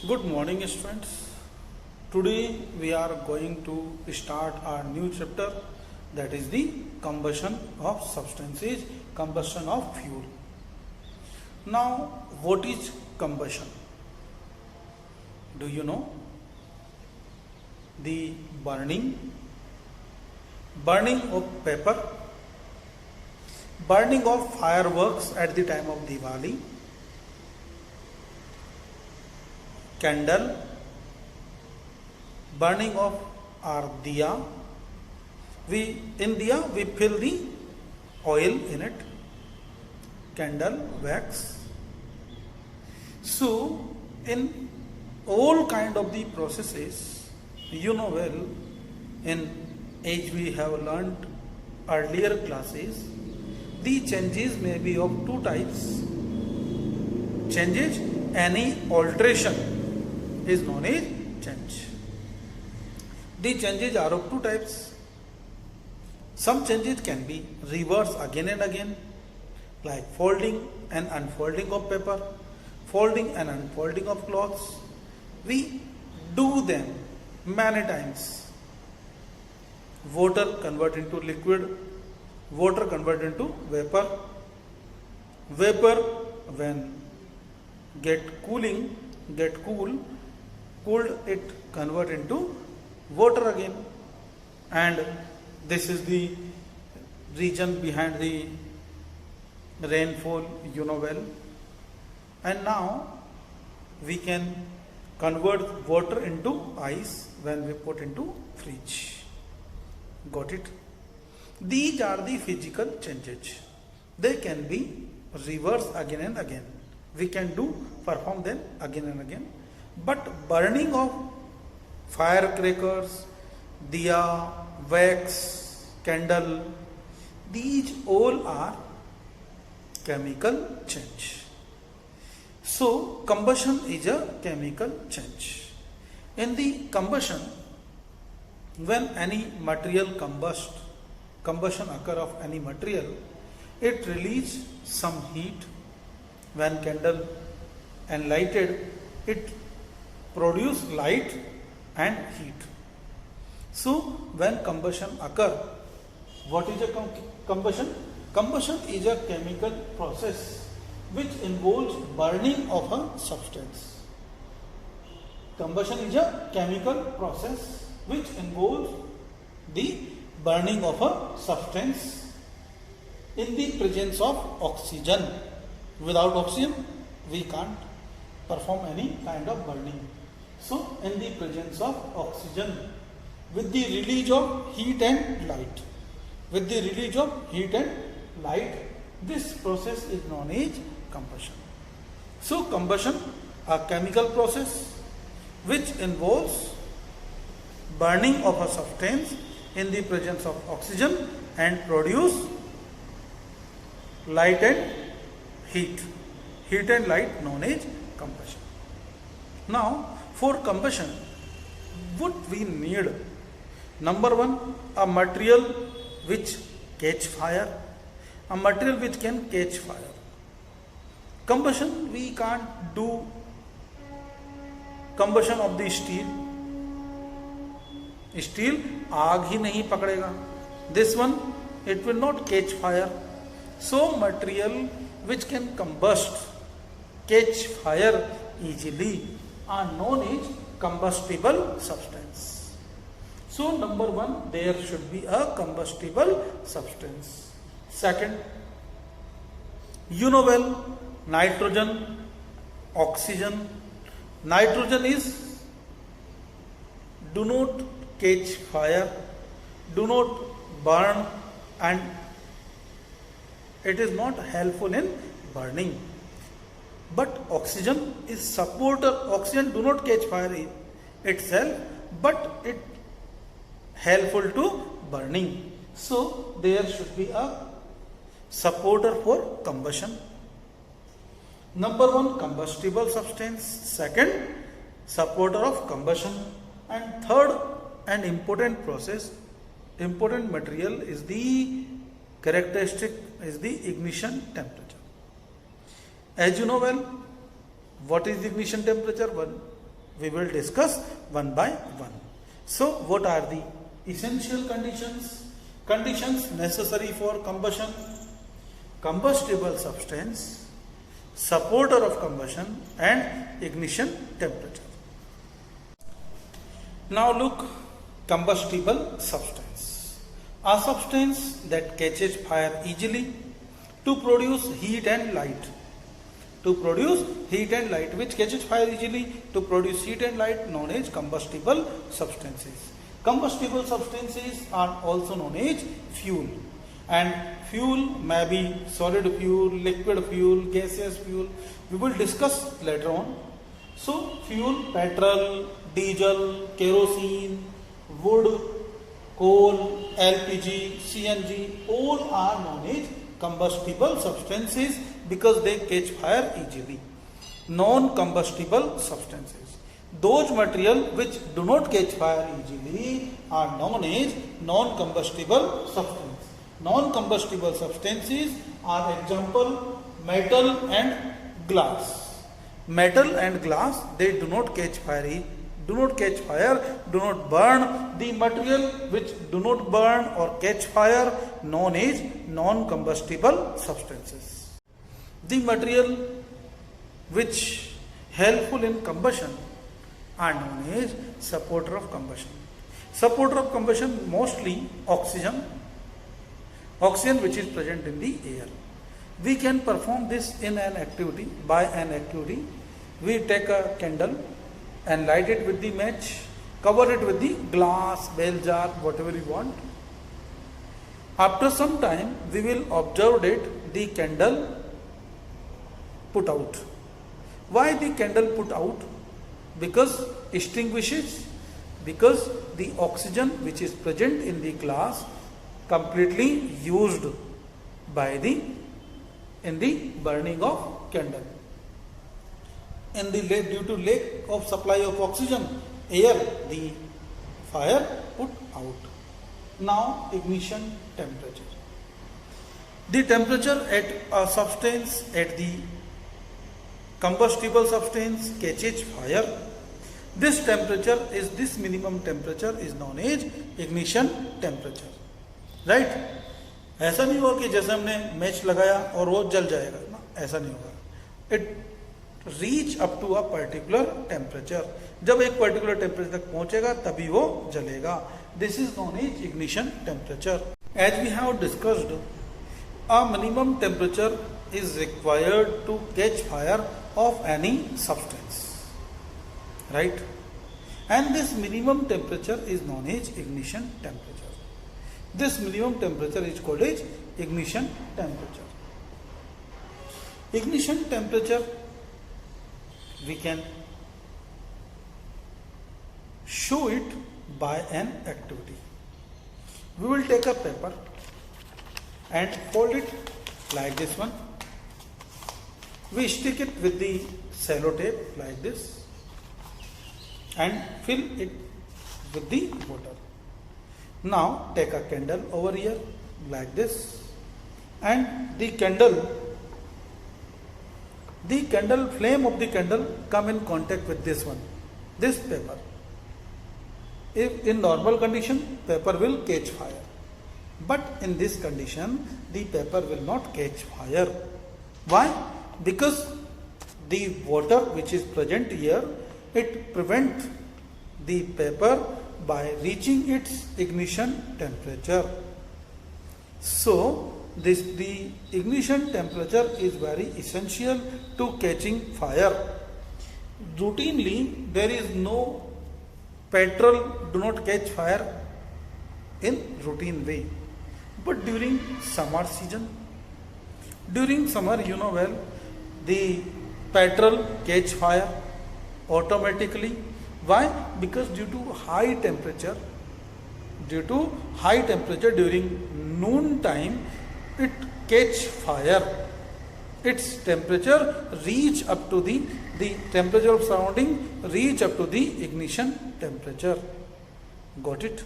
Good morning, students. Today we are going to start our new chapter, that is the combustion of substances, combustion of fuel. Now, what is combustion? Do you know? The burning of paper, burning of fireworks at the time of Diwali, candle, burning of our diya. In diya we fill the oil in it, candle, wax. So in all kind of the processes, you know well, as we have learnt earlier classes, the changes may be of two types. Changes, any alteration is known as change. The changes are of two types. Some changes can be reversed again and again, like folding and unfolding of paper, folding and unfolding of cloths. We do them many times. Water convert into liquid, water convert into vapor, vapor when get cool, cooled it convert into water again, and this is the reason behind the rainfall, you know well. And now we can convert water into ice when we put into fridge. Got it? These are the physical changes. They can be reversed again and again. We can perform them again and again. But burning of firecrackers, diya, wax, candle, these all are chemical change. So combustion is a chemical change. In the combustion, when any material combustion occur of any material, it release some heat. When candle and lighted, it produce light and heat. So when combustion occur, what is a combustion? Combustion is a chemical process which involves burning of a substance. Combustion is a chemical process which involves the burning of a substance in the presence of oxygen. Without oxygen, we can't perform any kind of burning. So, in the presence of oxygen, with the release of heat and light, this process is known as combustion. So, combustion, a chemical process which involves burning of a substance in the presence of oxygen and produce light and heat and light known as combustion. Now, for combustion, what we need? Number one, a material which catch fire, a material which can catch fire. Combustion, we can't do combustion of the steel. Steel आग ही नहीं पकड़ेगा. This one, it will not catch fire. So material which can catch fire easily are known as combustible substance. So number one, there should be a combustible substance. Second, you know well, nitrogen, oxygen. Nitrogen is do not catch fire, do not burn, and it is not helpful in burning. But oxygen is supporter. Oxygen do not catch fire itself, but it helpful to burning. So there should be a supporter for combustion. Number one, combustible substance. Second, supporter of combustion. And third and important material is the characteristic is the ignition temperature. As you know well, what is the ignition temperature? We will discuss one by one. So what are the essential conditions? Conditions necessary for combustion: combustible substance, supporter of combustion, and ignition temperature. Now look, combustible substance. A substance that catches fire easily to produce heat and light. To produce heat and light, which catches fire easily to produce heat and light, known as combustible substances. Combustible substances are also known as fuel. And fuel may be solid fuel, liquid fuel, gaseous fuel. We will discuss later on. So fuel: petrol, diesel, kerosene, wood, coal, LPG, CNG, all are known as combustible substances because they catch fire easily. Non-combustible substances: those material which do not catch fire easily are known as non-combustible substances. Non-combustible substances are example: metal and glass. Metal and glass, they do not catch fire, do not burn. The material which do not burn or catch fire, known as non-combustible substances. The material which helpful in combustion are known as supporter of combustion. Supporter of combustion, mostly oxygen which is present in the air. We can perform this in an activity. By an activity, we take a candle and light it with the match, cover it with the glass, bell jar, whatever you want. After some time, we will observe that the candle put out. Why the candle put out? Because extinguishes, because the oxygen which is present in the glass completely used by in the burning of candle. Due to lack of supply of oxygen, air, the fire put out. Now ignition temperature. The temperature at a substance, at the combustible substance catches fire. This minimum temperature is known as ignition temperature. Right ऐसा नहीं होगा कि जैसे हमने match लगाया और वो जल जाएगा ना, ऐसा नहीं होगा. It reach up to a particular temperature. जब एक पर्टिकुलर टेम्परेचर तक पहुंचेगा तभी वो जलेगा. This is known as ignition temperature. As we have discussed, a minimum temperature is required to catch fire of any substance, right? And this minimum temperature is known as ignition temperature. This minimum temperature is called as ignition temperature. Ignition temperature we can show it by an activity. We will take a paper and fold it like this one. We stick it with the sellotape like this and fill it with the water. Now take a candle over here like this, and the candle flame of the candle come in contact with this one, this paper. If in normal condition, paper will catch fire, but in this condition the paper will not catch fire. Why? Because the water which is present here, it prevents the paper by reaching its ignition temperature. So the ignition temperature is very essential to catching fire. Routinely there is no petrol do not catch fire in routine way, but during summer season, during summer, you know well, the petrol catch fire automatically. Why? Because due to high temperature during noon time, it catch fire. Its temperature reach up to the temperature of surrounding reach up to the ignition temperature. Got it?